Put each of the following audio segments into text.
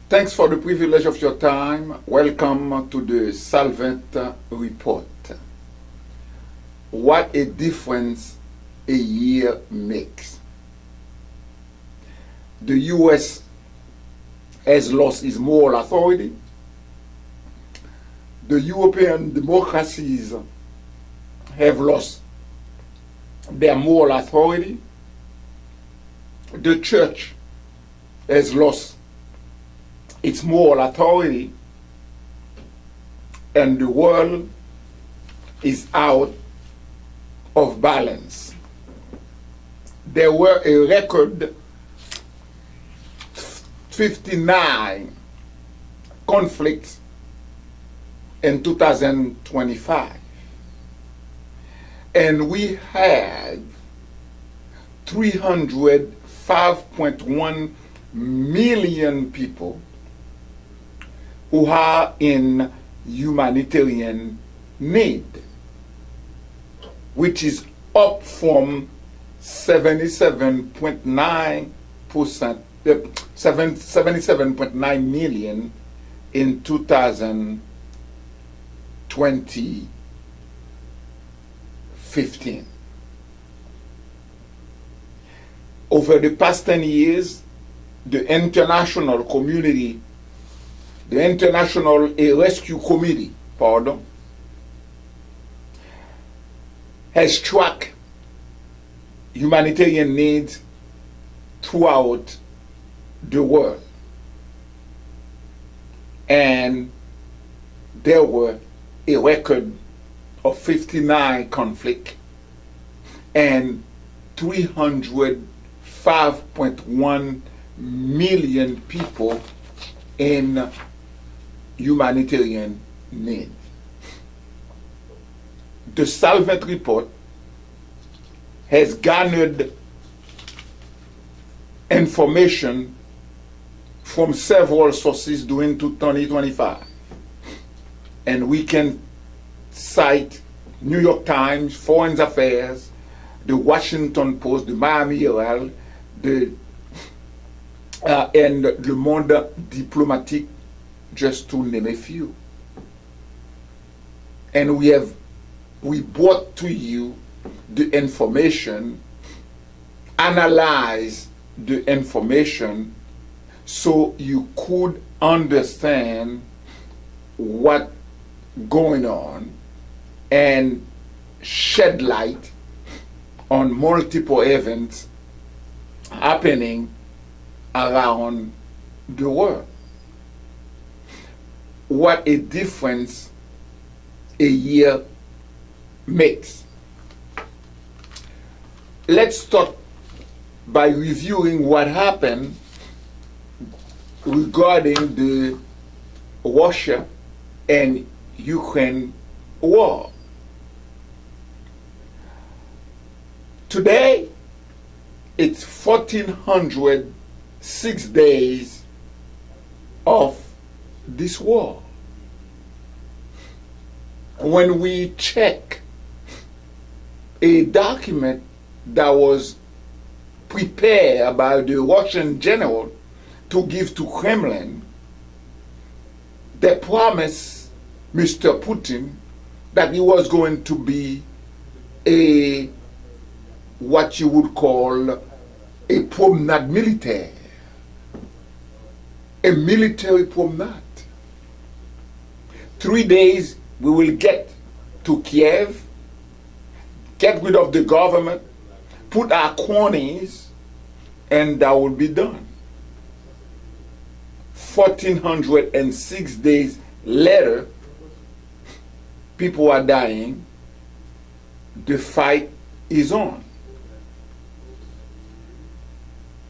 Thanks for the privilege of your time. Welcome to the SALVANT report. What a difference a year makes. The U.S. has lost its moral authority. The European democracies have lost their moral authority. The church has lost its moral authority, and the world is out of balance. There were a record 59 conflicts in 2025, and we had 305.1 million people who are in humanitarian need, which is up from 77.9%, 77.9 million in 2015. Over the past 10 years, the international community, the International Rescue Committee, has tracked humanitarian needs throughout the world. And there were a record of 59 conflicts and 305.1 million people in humanitarian need. The SALVANT report has garnered information from several sources during 2025. And we can cite New York Times, Foreign Affairs, the Washington Post, the Miami Herald, and Le Monde Diplomatique, just to name a few. And we brought to you the information, analyze the information so you could understand what's going on and shed light on multiple events happening around the world. What a difference a year makes. Let's start by reviewing what happened regarding the Russia and Ukraine war. Today, it's 1,406 days of this war. When we check a document that was prepared by the Russian general to give to Kremlin, they promised Mr. Putin that he was going to be what you would call a promenade militaire, a military promenade. 3 days we will get to Kiev, get rid of the government, put our cronies, and that will be done. 1,406 days later, people are dying, the fight is on.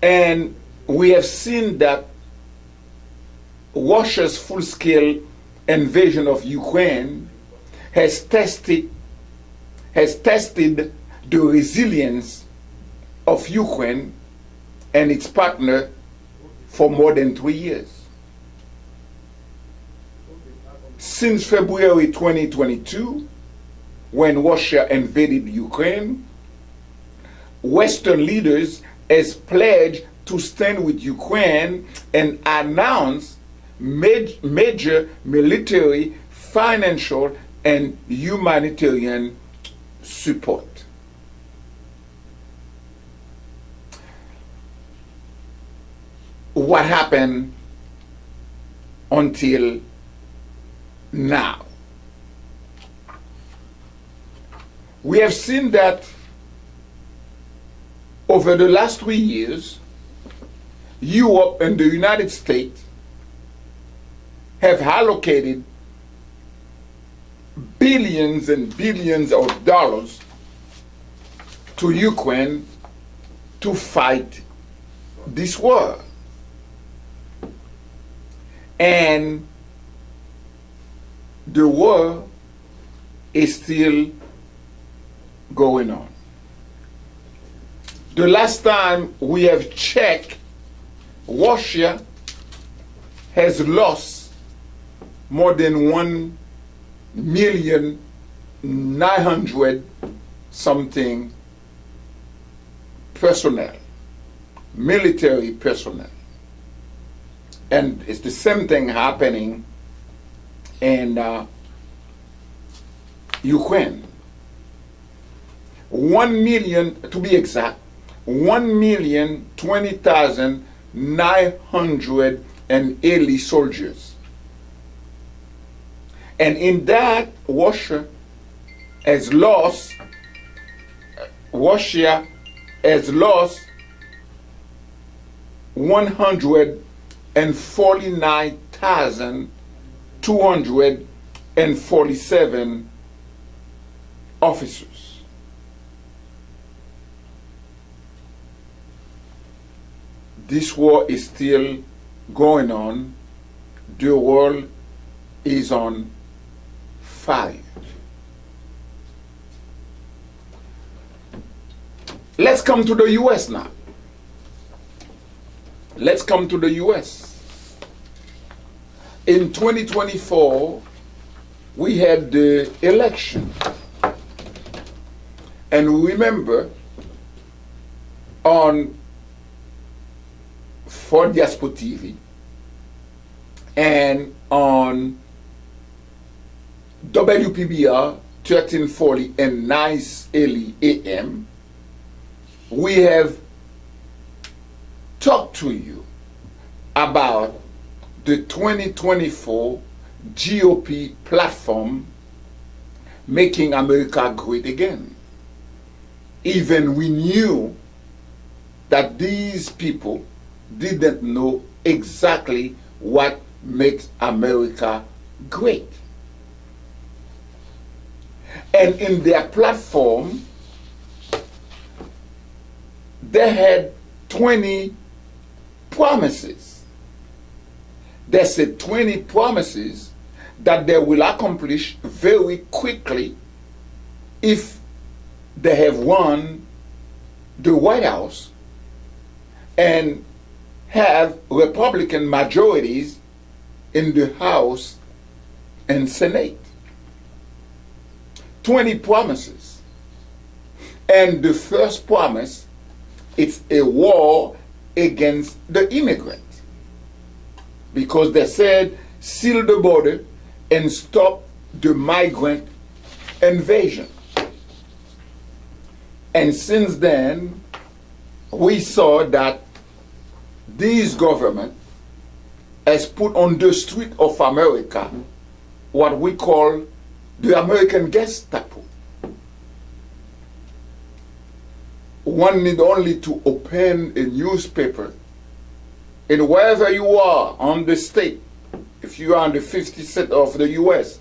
And we have seen that Russia's full-scale invasion of Ukraine has tested the resilience of Ukraine and its partner for more than 3 years. Since February 2022, when Russia invaded Ukraine, Western leaders has pledged to stand with Ukraine and announced major military, financial, and humanitarian support. What happened until now? We have seen that over the last 3 years, Europe and the United States have allocated billions and billions of dollars to Ukraine to fight this war. And the war is still going on. The last time we have checked, Russia has lost more than 1,900,000 something personnel, military personnel. And it's the same thing happening in Ukraine. 1 million, to be exact, 1,020,980 soldiers. And in that, Russia has lost 149,247 officers. This war is still going on. The world is on fire. Let's come to the US now. Let's come to the US. In 2024, we had the election. And remember, for Diaspora TV and on WPBR 1340 and Nice Early AM, we have talked to you about the 2024 GOP platform, Making America Great Again. Even we knew that these people didn't know exactly what makes America great. And in their platform, they had 20 promises. They said 20 promises that they will accomplish very quickly if they have won the White House and have Republican majorities in the House and Senate. 20 promises. And the first promise, it's a war against the immigrant. Because they said, seal the border and stop the migrant invasion. And since then, we saw that this government has put on the street of America what we call the American Gestapo. One need only to open a newspaper, and wherever you are on the state, if you are on the 50 state of the US,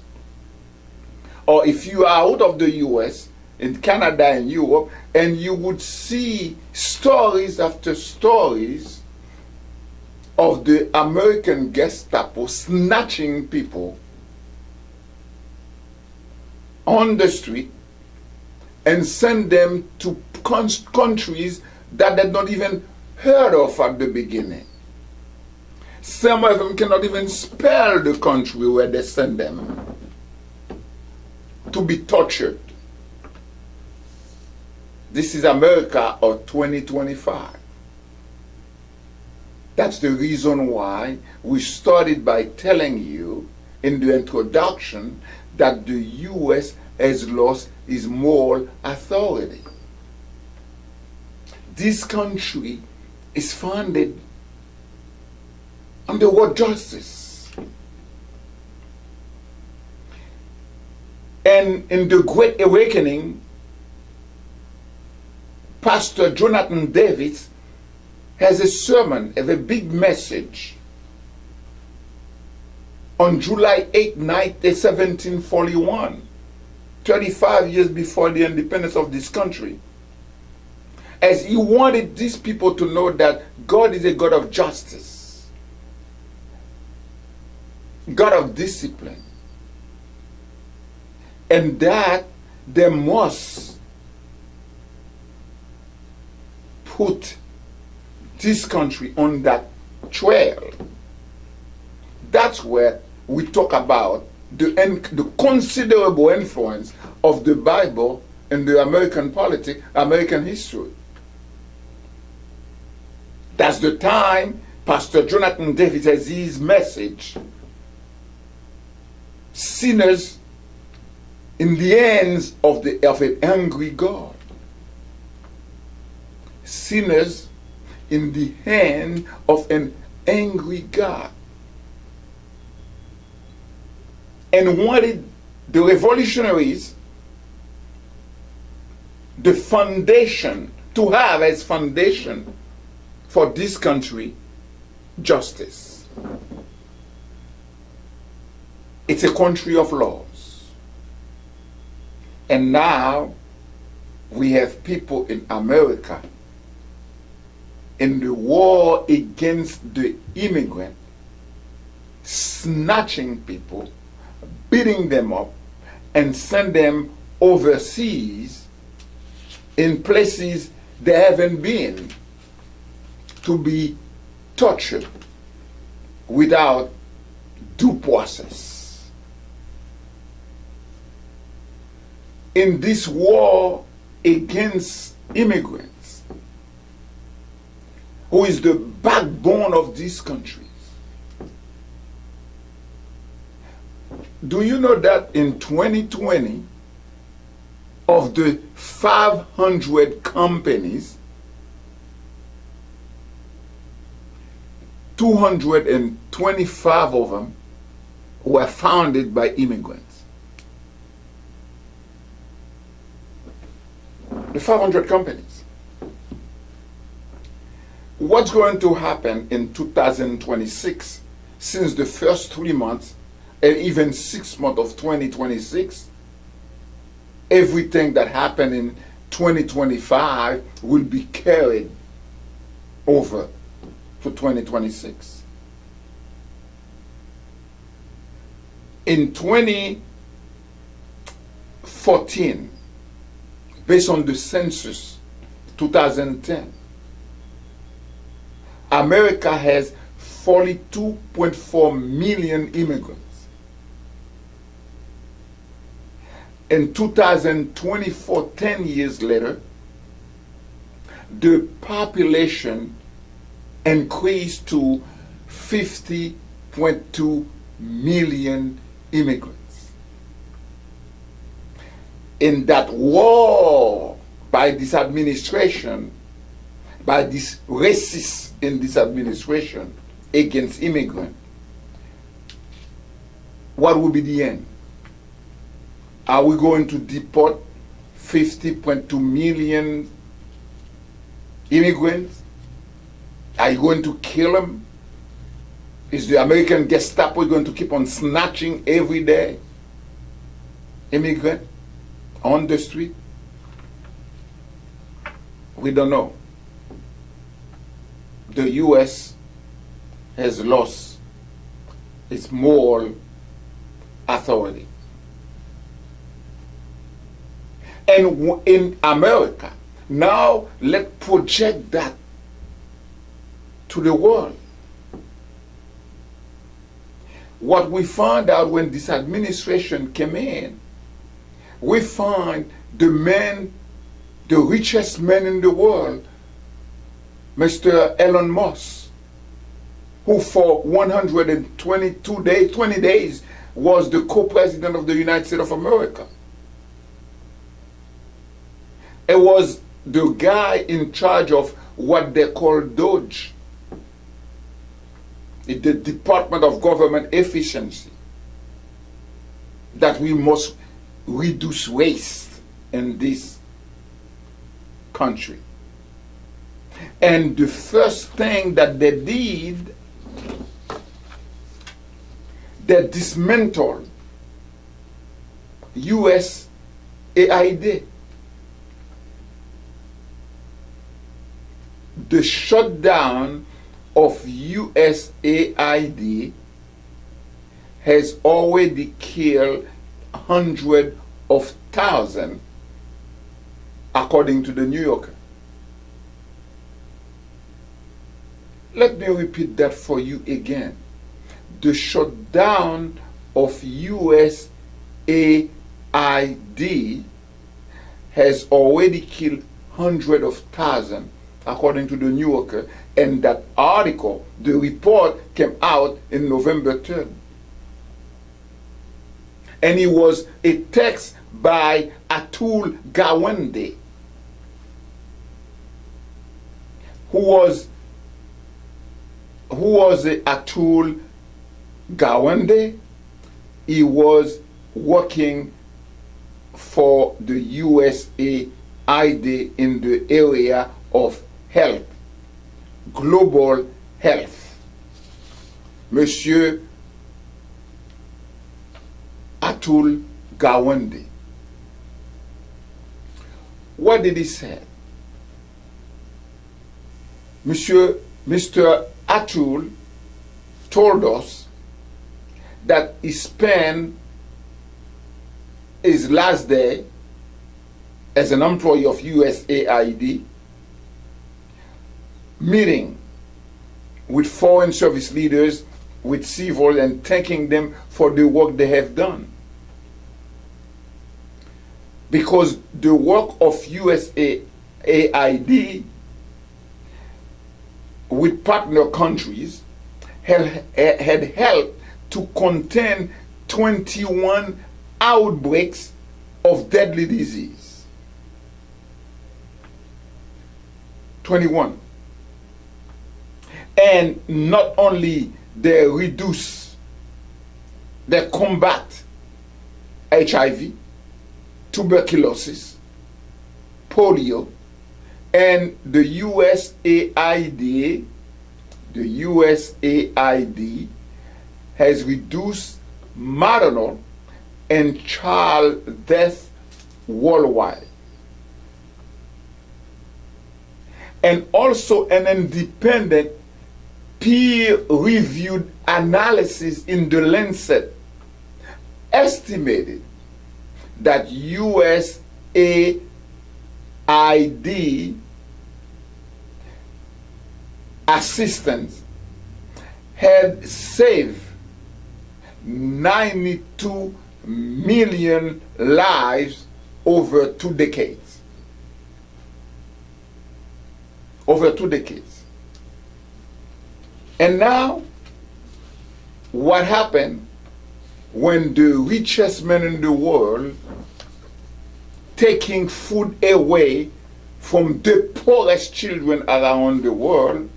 or if you are out of the US, in Canada and Europe, and you would see stories after stories of the American Gestapo snatching people on the street and send them to countries that they'd not even heard of at the beginning. Some of them cannot even spell the country where they send them to be tortured. This is America of 2025. That's the reason why we started by telling you in the introduction that the U.S. has lost its moral authority. This country is founded on the word justice. And in the Great Awakening, Pastor Jonathan Davis has a sermon, has a big message on July 8, 1741, 35 years before the independence of this country, as he wanted these people to know that God is a God of justice, God of discipline, and that they must put this country on that trail. That's where we talk about the considerable influence of the Bible in the American politics, American history. That's the time Pastor Jonathan Davis has his message. Sinners in the hands of an angry God. Sinners in the hand of an angry God. And wanted the revolutionaries, the foundation, to have as foundation for this country justice. It's a country of laws. And now we have people in America in the war against the immigrant, snatching people, beating them up, and send them overseas in places they haven't been to be tortured without due process. In this war against immigrants, who is the backbone of these countries, do you know that in 2020, of the 500 companies, 225 of them were founded by immigrants? The 500 companies. What's going to happen in 2026, since the first 3 months and even 6 months of 2026, everything that happened in 2025 will be carried over to 2026. In 2014, based on the census 2010, America has 42.4 million immigrants. In 2024, 10 years later, the population increased to 50.2 million immigrants. In that war by this administration, by this racists in this administration against immigrants, what will be the end? Are we going to deport 50.2 million immigrants? Are you going to kill them? Is the American Gestapo going to keep on snatching every day immigrant on the street? We don't know. The U.S. has lost its moral authority. And in America, now let's project that to the world. What we found out when this administration came in, we find the richest man in the world, Mr. Elon Musk, who for 122 days, 20 days, was the co-president of the United States of America. It was the guy in charge of what they call DOGE, the Department of Government Efficiency, that we must reduce waste in this country. And the first thing that they did, they dismantled USAID. The shutdown of USAID has already killed hundreds of thousands, according to the New Yorker. Let me repeat that for you again. The shutdown of USAID has already killed hundreds of thousands, according to the New Yorker, and that article, the report, came out in November 3rd. And it was a text by Atul Gawande, who was Atul Gawande? He was working for the USAID in the area of health, global health. Monsieur Atul Gawande. What did he say? Mr. Atul told us that he spent his last day as an employee of USAID meeting with foreign service leaders, with civil, and thanking them for the work they have done. Because the work of USAID with partner countries had helped to contain 21 outbreaks of deadly disease. 21. And not only they combat HIV, tuberculosis, polio, and the USAID has reduced maternal and child death worldwide. And also an independent peer-reviewed analysis in the Lancet estimated that USAID assistance had saved 92 million lives over 2 decades. Over 2 decades. And now, what happened when the richest men in the world taking food away from the poorest children around the world,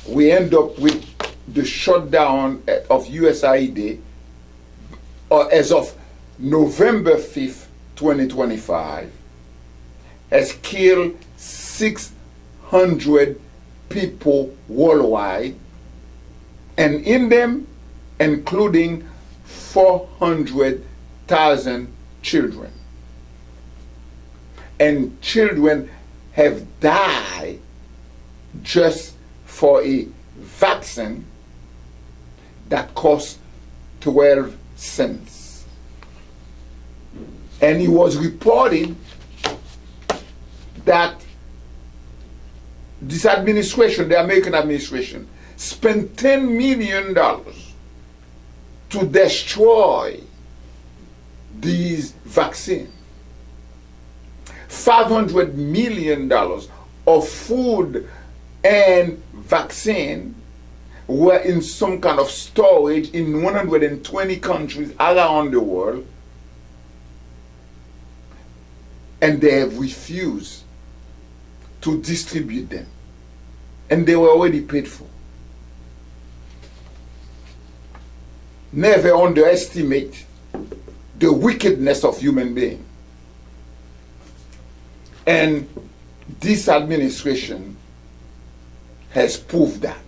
we end up with the shutdown of USAID as of November 5th, 2025, has killed 600 people worldwide, and in them, including 400,000 children. And children have died just for a vaccine that cost 12 cents. And it was reported that this administration, the American administration, spent $10 million to destroy these vaccines. $500 million of food and vaccine were in some kind of storage in 120 countries around the world, and they have refused to distribute them. And they were already paid for. Never underestimate the wickedness of human beings. And this administration has proved that.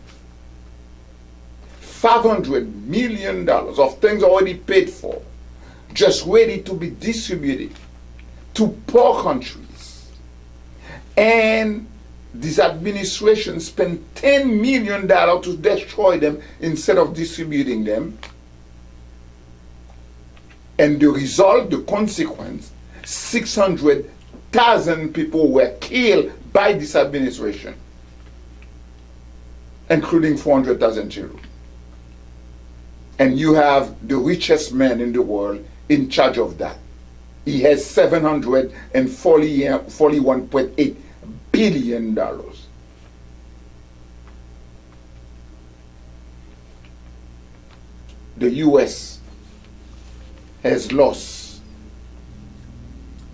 $500 million of things already paid for, just ready to be distributed to poor countries. And this administration spent $10 million to destroy them instead of distributing them. And the result, the consequence, 600,000 people were killed by this administration, including 400,000 children. And you have the richest man in the world in charge of that. He has $741.8 billion. The U.S. has lost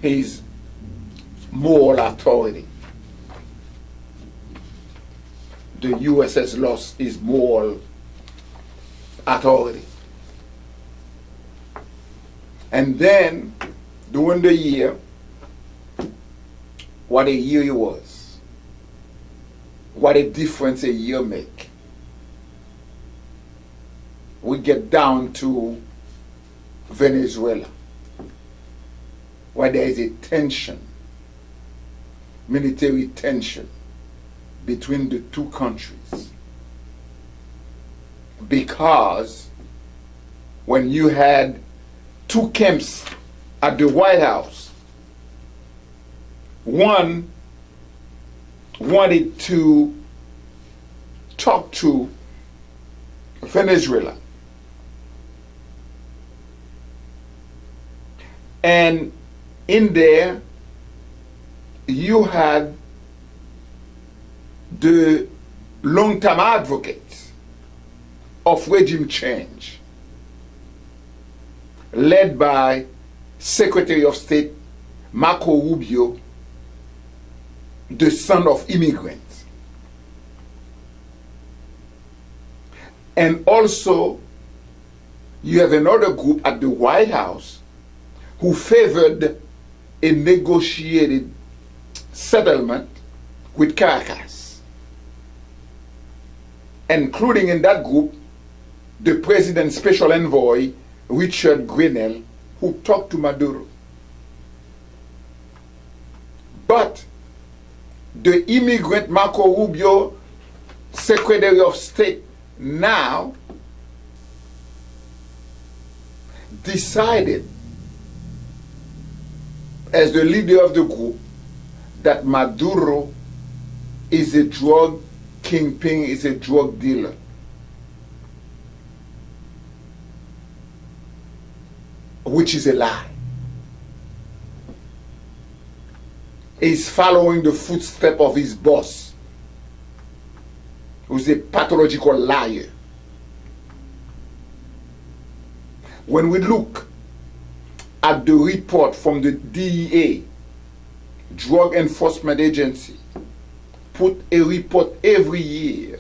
his moral authority. The U.S. has lost its moral authority. And then, during the year, what a year it was. What a difference a year make. We get down to Venezuela, where there is a tension, military tension between the two countries. Because when you had two camps at the White House, one wanted to talk to Venezuela, and in there you had the long-term advocates of regime change, led by Secretary of State Marco Rubio, the son of immigrants. And also, you have another group at the White House who favored a negotiated settlement with Caracas, including in that group the President's special envoy, Richard Grenell, who talked to Maduro. But the immigrant Marco Rubio, Secretary of State, now decided, as the leader of the group, that Maduro is a drug kingpin, is a drug dealer. Which is a lie. He's following the footsteps of his boss, who's a pathological liar. When we look at the report from the DEA, Drug Enforcement Agency, put a report every year.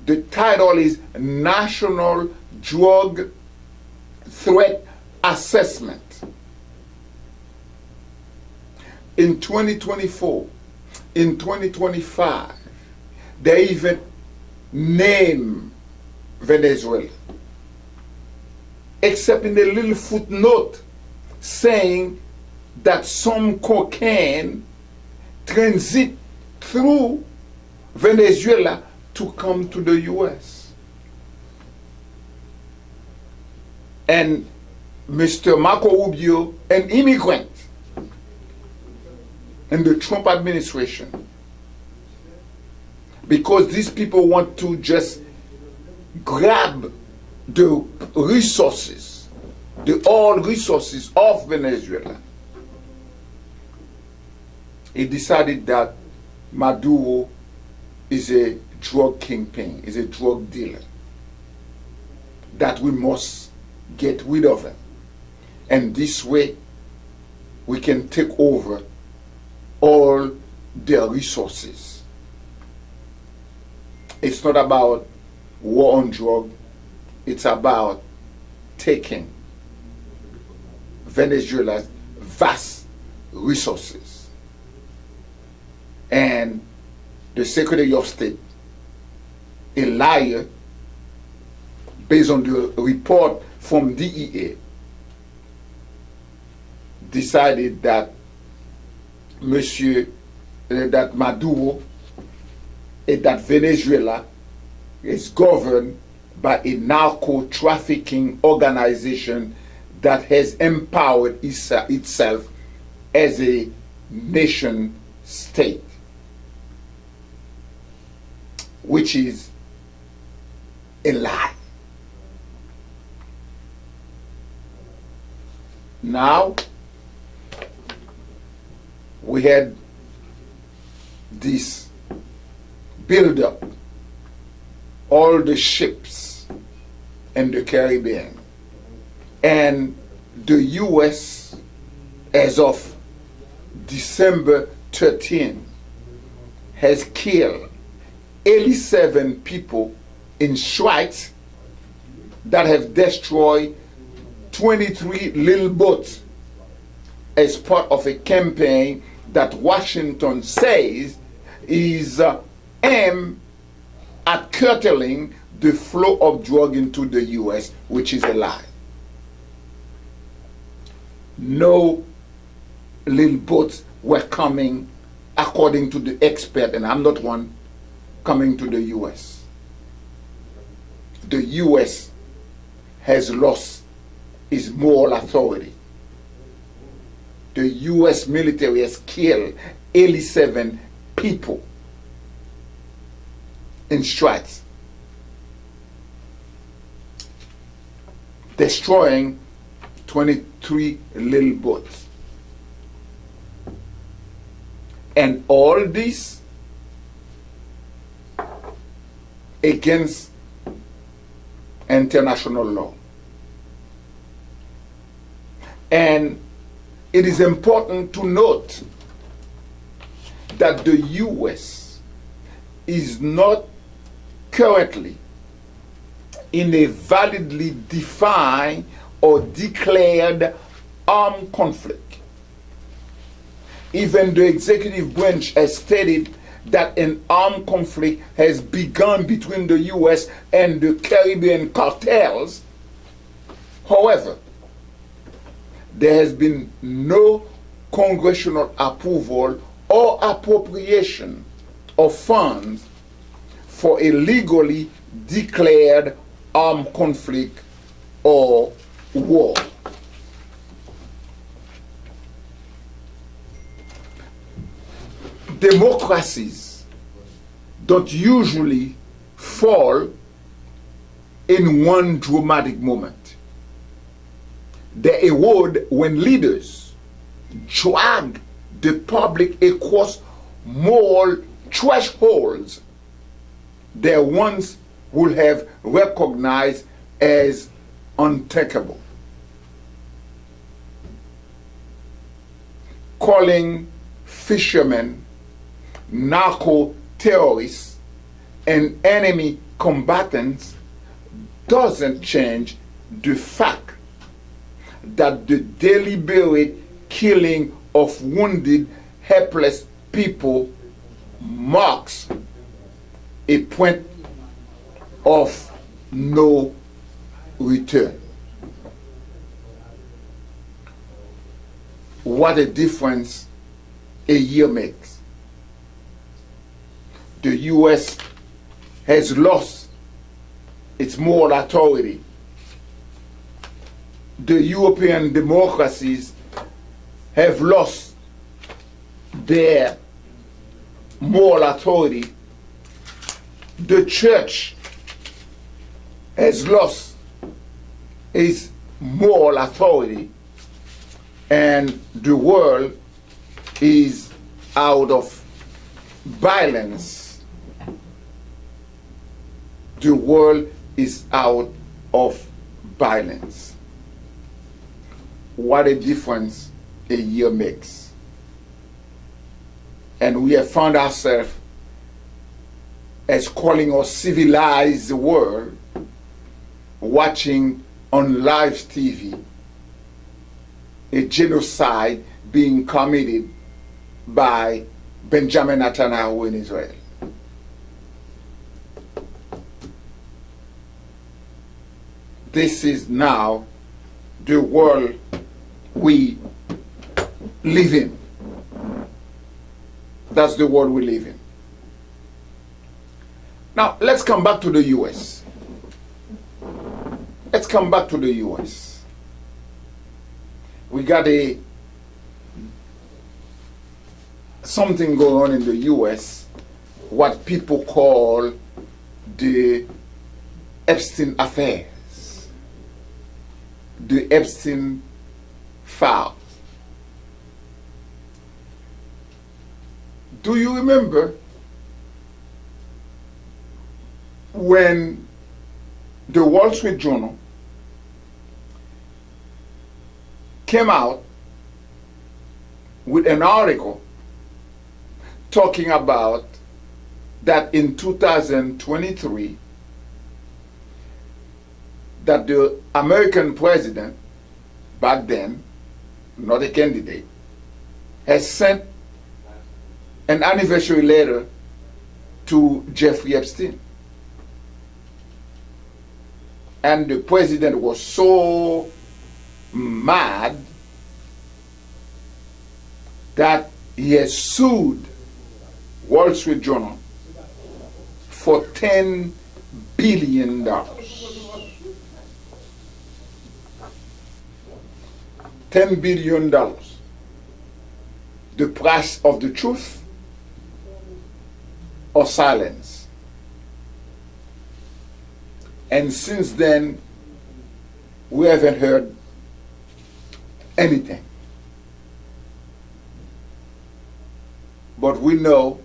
The title is National Drug Threat Assessment. In 2024, in 2025, they even name Venezuela, except in a little footnote saying that some cocaine transit through Venezuela to come to the U.S. And Mr. Marco Rubio, an immigrant in the Trump administration, because these people want to just grab the resources, the oil resources of Venezuela. He decided that Maduro is a drug kingpin, is a drug dealer that we must get rid of him. And this way we can take over all their resources. It's not about war on drug, it's about taking Venezuela's vast resources. And the Secretary of State, a liar, based on the report from DEA, decided that that Maduro and that Venezuela is governed by a narco-trafficking organization that has empowered itself as a nation state, which is a lie. Now, we had this build-up, all the ships in the Caribbean, and the U.S. as of December 13 has killed 87 people in strikes that have destroyed 23 little boats as part of a campaign that Washington says is aimed at curtailing the flow of drug into the U.S., which is a lie. No little boats were coming, according to the expert, and I'm not one, coming to the U.S. The U.S. has lost its moral authority. The U.S. military has killed 87 people in strikes, destroying 23 little boats. And all this against international law. And it is important to note that the U.S. is not currently in a validly defined or declared armed conflict. Even the executive branch has stated that an armed conflict has begun between the U.S. and the Caribbean cartels. However, there has been no congressional approval or appropriation of funds for a legally declared armed conflict or war. Democracies don't usually fall in one dramatic moment. They erode when leaders drag the public across moral thresholds they once would have recognized as unthinkable. Calling fishermen narco-terrorists and enemy combatants doesn't change the fact that the deliberate killing of wounded, helpless people marks a point of no return. What a difference a year makes. The U.S. has lost its moral authority. The European democracies have lost their moral authority. The church has lost its moral authority, and the world is out of balance the world is out of balance. What a difference a year makes. And we have found ourselves as calling us civilized world, watching on live TV a genocide being committed by Benjamin Netanyahu in Israel. This is now the world we live in. That's the world we live in. Now, let's come back to the U.S. Let's come back to the U.S. We got something going on in the U.S., what people call the Epstein affairs, the Epstein files. Do you remember when the Wall Street Journal came out with an article talking about that in 2023 that the American president back then, not a candidate, has sent an anniversary letter to Jeffrey Epstein. And the president was so mad that he has sued Wall Street Journal for $10 billion. $10 billion. The price of the truth or silence. And since then, we haven't heard anything. But we know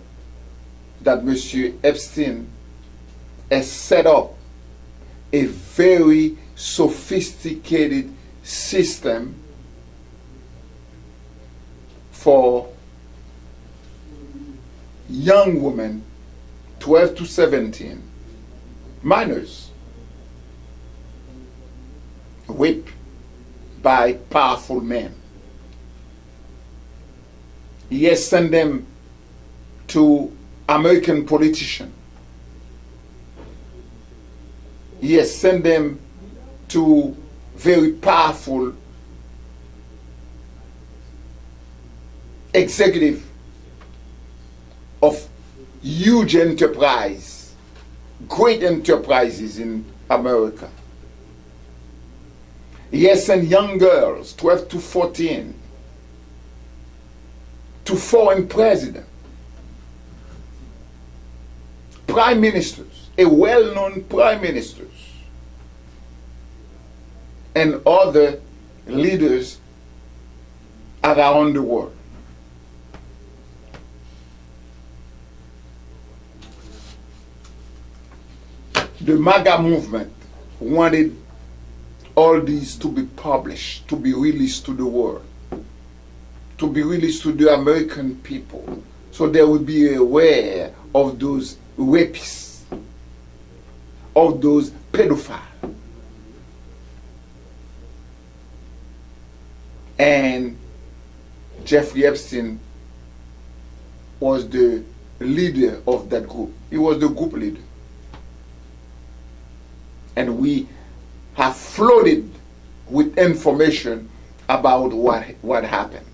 that Monsieur Epstein has set up a very sophisticated system for young women, 12 to 17, minors, whipped by powerful men. He has sent them to American politicians. He has sent them to very powerful executive of huge enterprise, great enterprises in America. He has sent young girls, 12 to 14, to foreign presidents, prime ministers, a well-known prime ministers, and other leaders around the world. The MAGA movement wanted all these to be published, to be released to the world, to be released to the American people, so they would be aware of those rapists, of those pedophiles. And Jeffrey Epstein was the leader of that group. He was the group leader. And we have flooded with information about what happened.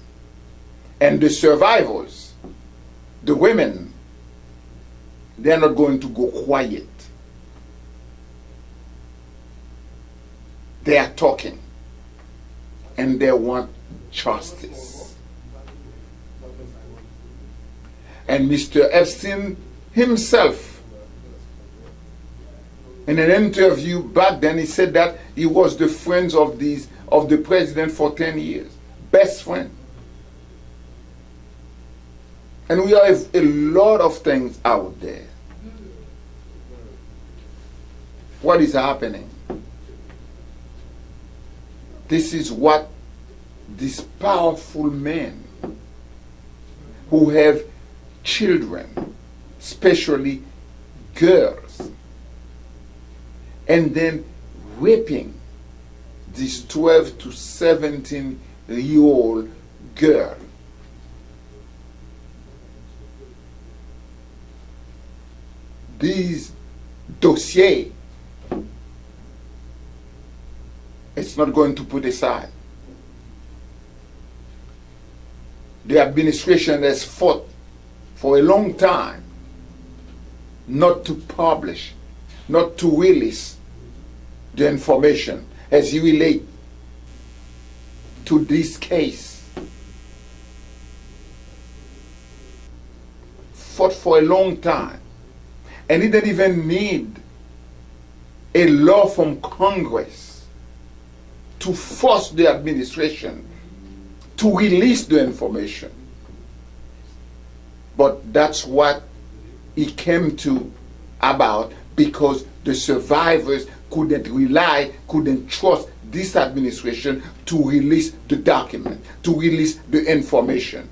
And the survivors, the women, they're not going to go quiet. They are talking. And they want justice. And Mr. Epstein himself, in an interview back then, he said that he was the friend of the president for 10 years. Best friend. And we have a lot of things out there. what is happening. This is what these powerful men who have children, especially girls, and then raping this 12 to 17-year-old girl. These dossiers, it's not going to put aside. The administration has fought for a long time not to publish, not to release the information as you relate to this case. Fought for a long time. And it didn't even need a law from Congress to force the administration to release the information. But that's what it came to about, because the survivors couldn't rely, couldn't trust this administration to release the document, to release the information.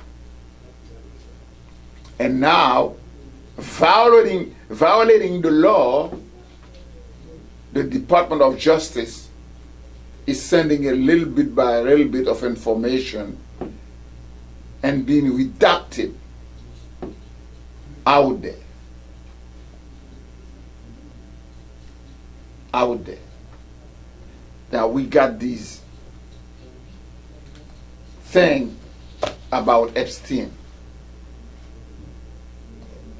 And now, violating the law, the Department of Justice is sending a little bit by a little bit of information and being redacted out there. Out there. Now we got this thing about Epstein.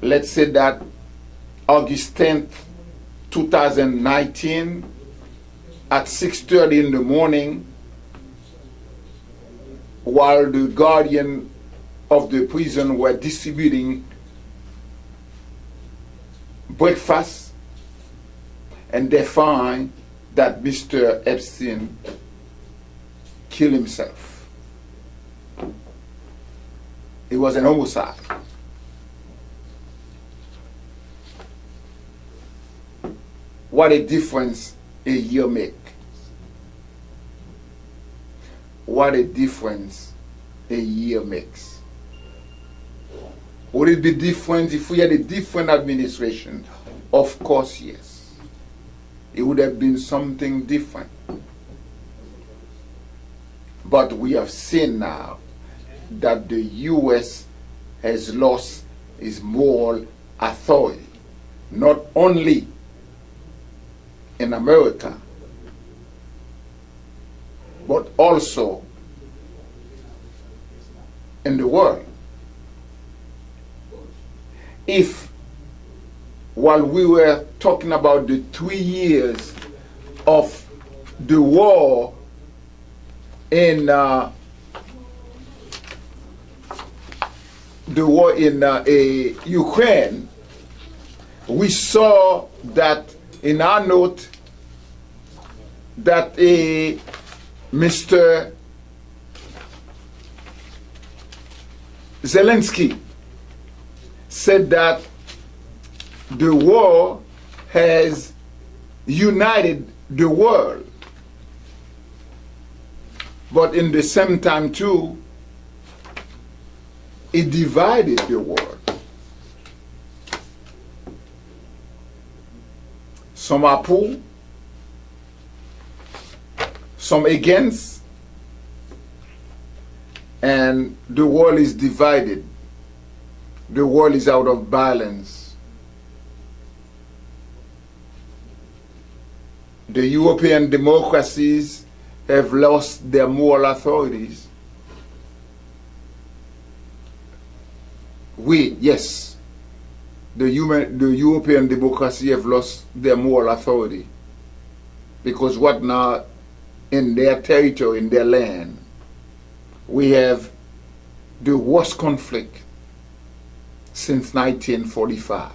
Let's say that August 10th, 2019, at 6:30 in the morning, while the guardian of the prison were distributing breakfast, and they find that Mr. Epstein killed himself. It was an homicide. What a difference a year makes. What a difference a year makes. Would it be different if we had a different administration? Of course, yes. It would have been something different. But we have seen now that the U.S. has lost its moral authority, not only in America, but also in the world. If, while we were talking about the 3 years of the war in Ukraine, we saw that in our note that Mr. Zelensky said that the war has united the world, but in the same time too, it divided the world. Some are for, some against, and the world is divided. The world is out of balance. The European democracies have lost their moral authorities. Yes, the European democracy have lost their moral authority, because what now in their territory, in their land, we have the worst conflict since 1945.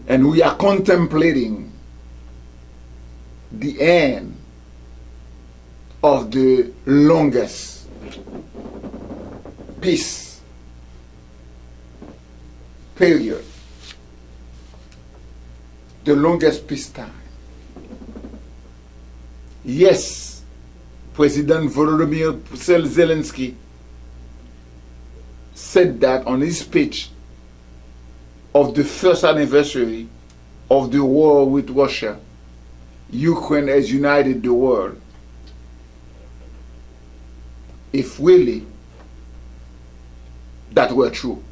And we are contemplating the end of the longest peace period the longest peacetime. Yes, President Volodymyr Zelensky said that on his speech of the first anniversary of the war with Russia. Ukraine has united the world. If really that were true,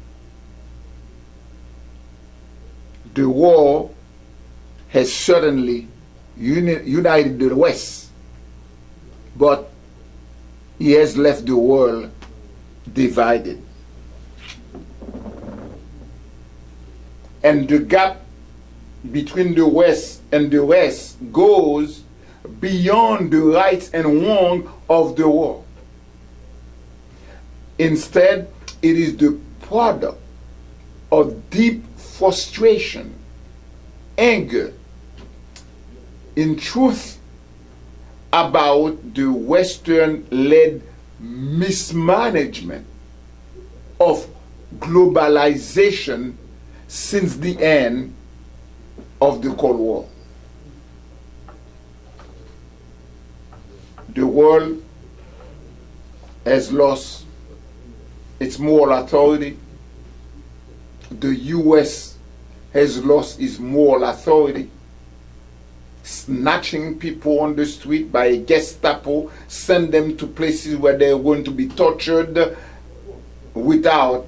the war has certainly united the West, but he has left the world divided. And the gap between the West and the West goes beyond the rights and wrong of the war. Instead, it is the product of deep frustration, anger, in truth, about the Western-led mismanagement of globalization since the end of the Cold War. The world has lost its moral authority. The US has lost its moral authority, snatching people on the street by a Gestapo, send them to places where they're going to be tortured without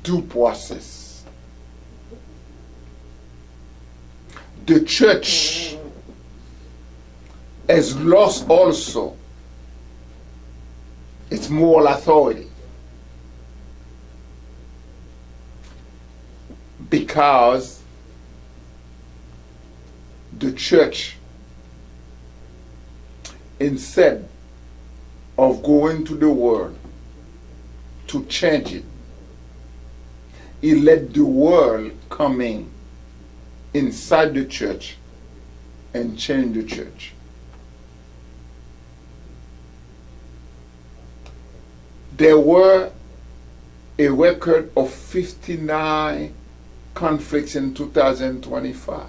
due process. The church has lost also its moral authority, because the church, instead of going to the world to change it, it let the world come in inside the church and change the church. There were a record of 59 conflicts in 2025.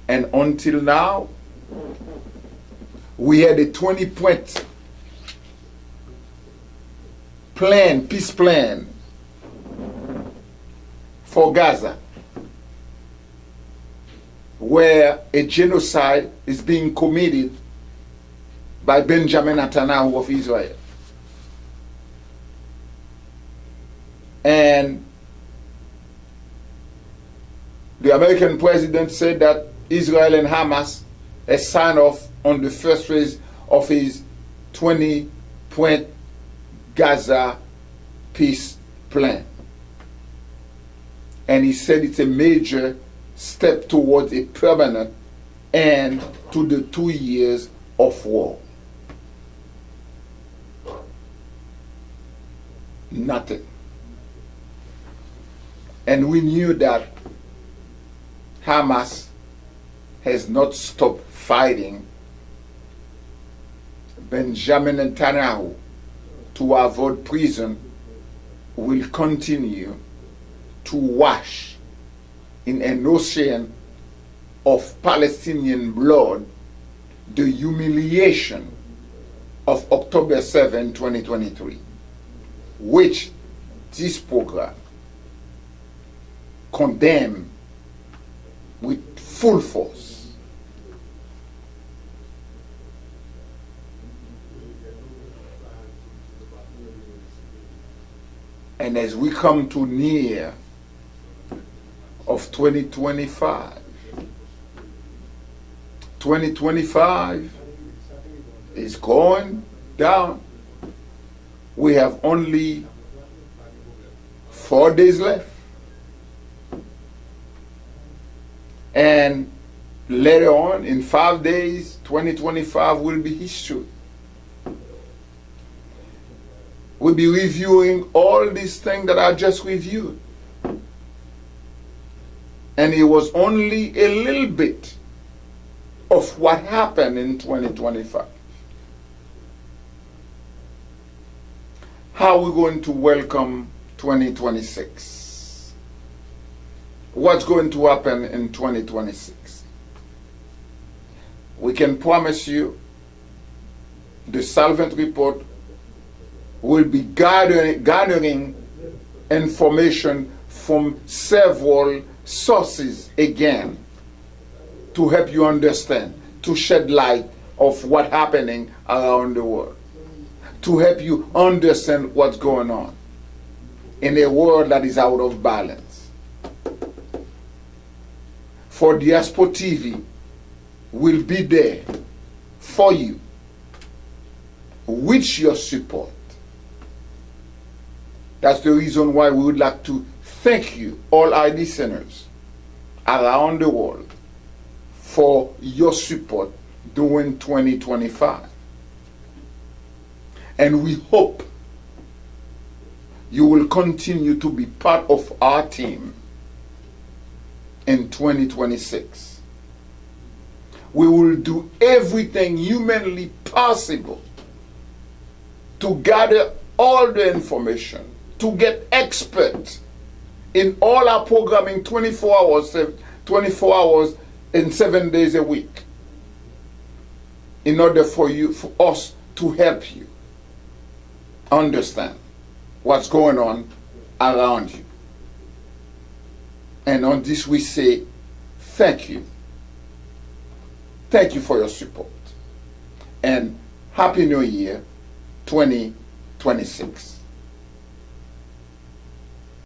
And until now, we had a 20-point plan, peace plan for Gaza, where a genocide is being committed by Benjamin Netanyahu of Israel. And the American president said that Israel and Hamas has signed off on the first phase of his 20-point Gaza peace plan. And he said it's a major step towards a permanent end to the 2 years of war. Nothing. And we knew that Hamas has not stopped fighting Benjamin Netanyahu to avoid prison, will continue to wash in an ocean of Palestinian blood the humiliation of October 7, 2023, which this program condemned with full force. And as we come to near of 2025 is going down. We have only 4 days left. And later on, in 5 days, 2025 will be history. We'll be reviewing all these things that I just reviewed. And it was only a little bit of what happened in 2025. How are we going to welcome 2026? what's going to happen in 2026. We can promise you the SALVANT report will be gathering information from several sources again to help you understand, to shed light of what's happening around the world, to help you understand what's going on in a world that is out of balance. For Diaspora TV will be there for you with your support. That's the reason why we would like to thank you, all our listeners around the world, for your support during 2025. And we hope you will continue to be part of our team in 2026. We will do everything humanly possible to gather all the information, to get experts in all our programming 24 hours and 7 days a week, in order for us to help you understand what's going on around you. And on this we say thank you. Thank you for your support. And Happy New Year 2026.